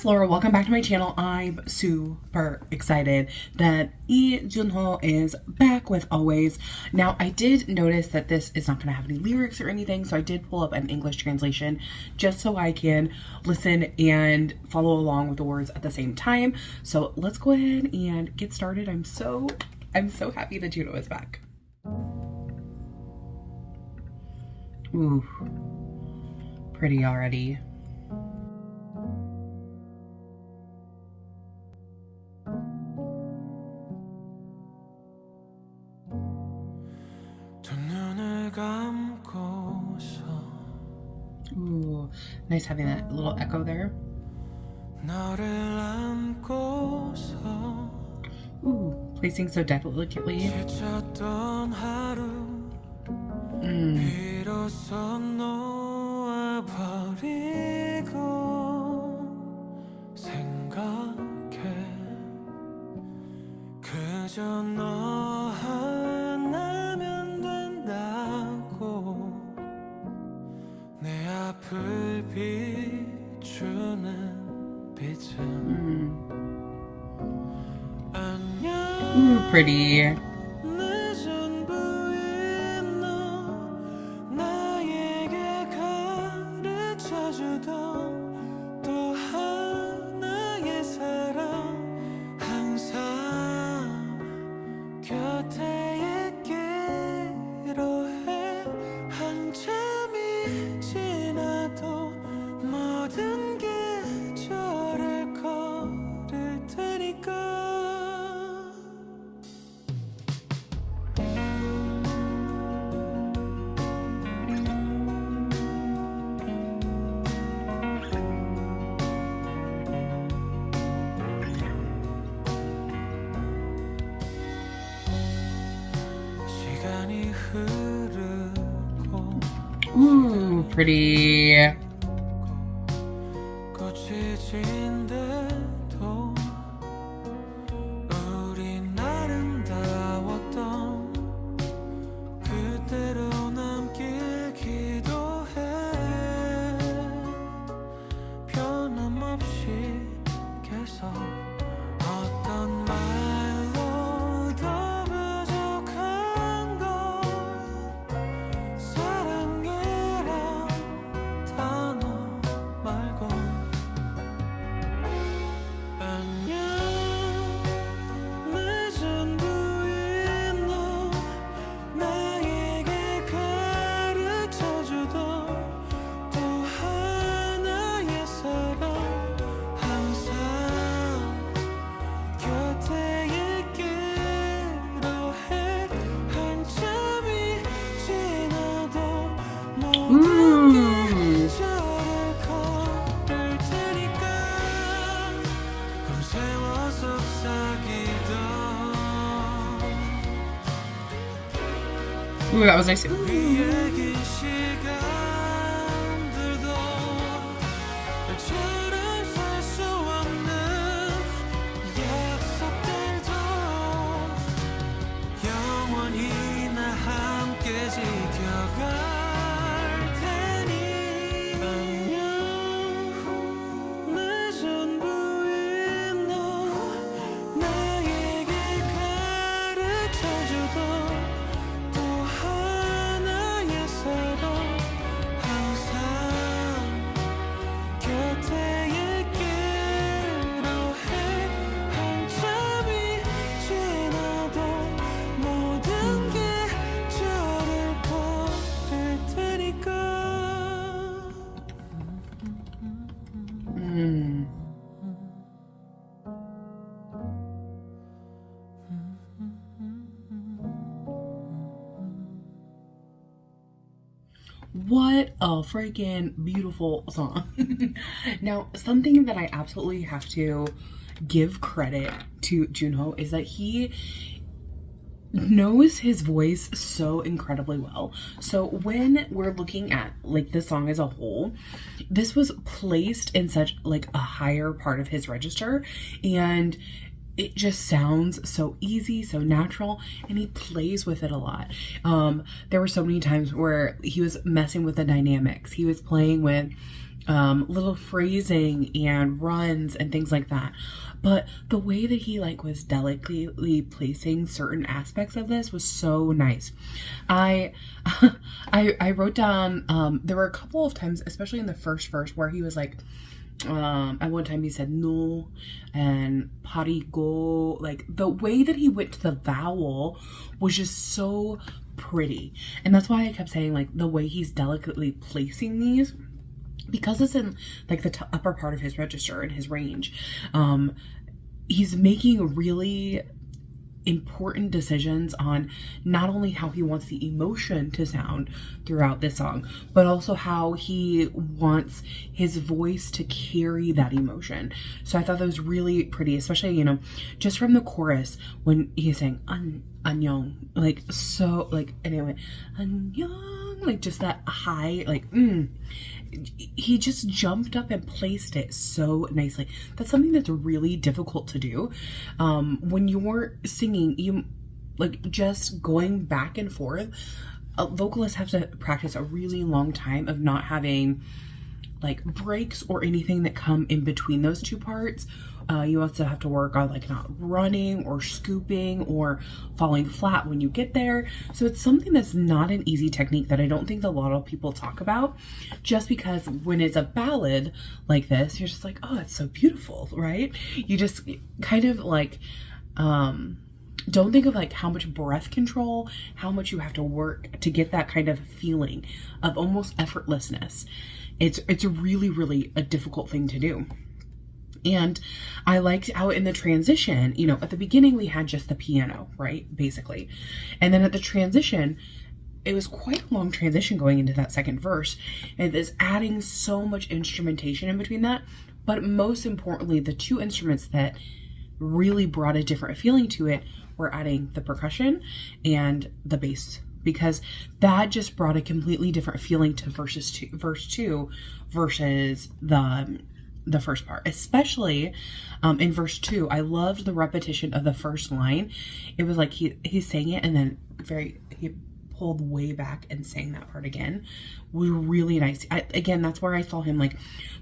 it's Laura. Welcome back to my channel. I'm super excited that Lee Junho is back with Always. Now, I did notice that this is not going to have any lyrics or anything, so I did pull up an English translation just so I can listen and follow along with the words at the same time. So let's go ahead and get started. I'm so happy that Junho is back. Ooh, pretty already. Ooh, nice having that little echo there. Ooh, placing so delicately. Ooh, pretty. Ooh, pretty. Ooh, that was nice. What a freaking beautiful song. Now, something that I absolutely have to give credit to Junho is that he knows his voice so incredibly well. So when we're looking at like the song as a whole, this was placed in such like a higher part of his register, and it just sounds so easy, so natural, and he plays with it a lot. There were so many times where he was messing with the dynamics. He was playing with little phrasing and runs and things like that. But the way that he like was delicately placing certain aspects of this was so nice. I I wrote down there were a couple of times, especially in the first verse, where he was like at one time he said no and parigo. Like the way that he went to the vowel was just so pretty. And that's why I kept saying like the way he's delicately placing these, because it's in like the upper part of his register and his range, he's making really important decisions on not only how he wants the emotion to sound throughout this song, but also how he wants his voice to carry that emotion. So I thought that was really pretty, especially, you know, just from the chorus when he's saying annyeong, like so, like anyway, annyeong, like just that high, like he just jumped up and placed it so nicely. That's something that's really difficult to do. When you're singing, you like just going back and forth. Vocalists have to practice a really long time of not having like breaks or anything that come in between those two parts. You also have to work on like not running or scooping or falling flat when you get there. So it's something that's not an easy technique that I don't think a lot of people talk about, just because when it's a ballad like this, you're just like, oh, it's so beautiful, right? You just kind of like, don't think of like how much breath control, how much you have to work to get that kind of feeling of almost effortlessness. It's really, really a difficult thing to do. And I liked how in the transition, you know, at the beginning we had just the piano, right? Basically. And then at the transition, it was quite a long transition going into that second verse. And it's adding so much instrumentation in between that. But most importantly, the two instruments that really brought a different feeling to it were adding the percussion and the bass, because that just brought a completely different feeling to verse two versus the first part. Especially in verse 2, I loved the repetition of the first line. It was like he sang it and then he pulled way back and sang that part again. Was really nice. Again, that's where I saw him like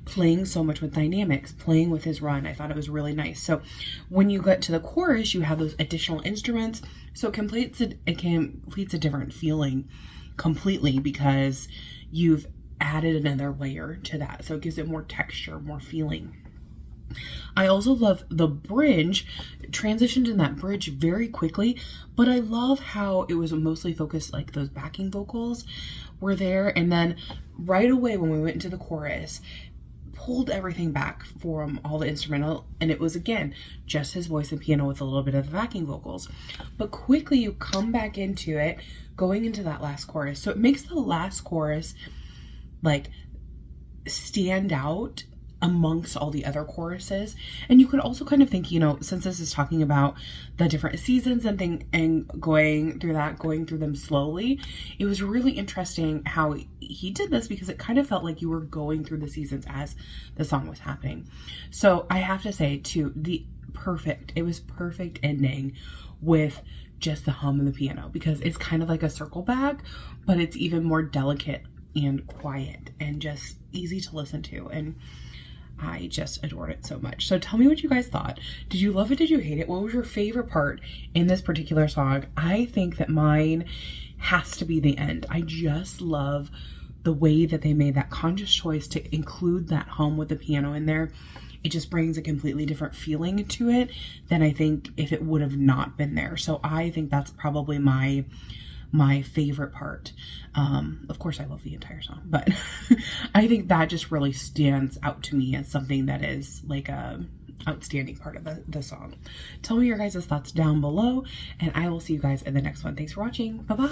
playing so much with dynamics, playing with his run. I thought it was really nice. So when you get to the chorus, you have those additional instruments, so it completes a different feeling completely, because you've added another layer to that, so it gives it more texture, more feeling. I also love the bridge, transitioned in that bridge very quickly, but I love how it was mostly focused, like those backing vocals were there, and then right away when we went into the chorus, pulled everything back from all the instrumental, and it was again just his voice and piano with a little bit of the backing vocals. But quickly you come back into it, going into that last chorus, so it makes the last chorus like stand out amongst all the other choruses. And you could also kind of think, you know, since this is talking about the different seasons and going through them slowly, it was really interesting how he did this, because it kind of felt like you were going through the seasons as the song was happening. So I have to say too, it was perfect ending with just the hum and the piano, because it's kind of like a circle back, but it's even more delicate and quiet and just easy to listen to, and I just adored it so much. So tell me what you guys thought. Did you love it? Did you hate it? What was your favorite part in this particular song? I think that mine has to be the end. I just love the way that they made that conscious choice to include that hum with the piano in there. It just brings a completely different feeling to it than I think if it would have not been there. So I think that's probably my favorite part. Of course I love the entire song, but I think that just really stands out to me as something that is like a outstanding part of the song. Tell me your guys' thoughts down below, and I will see you guys in the next one. Thanks for watching. Bye bye.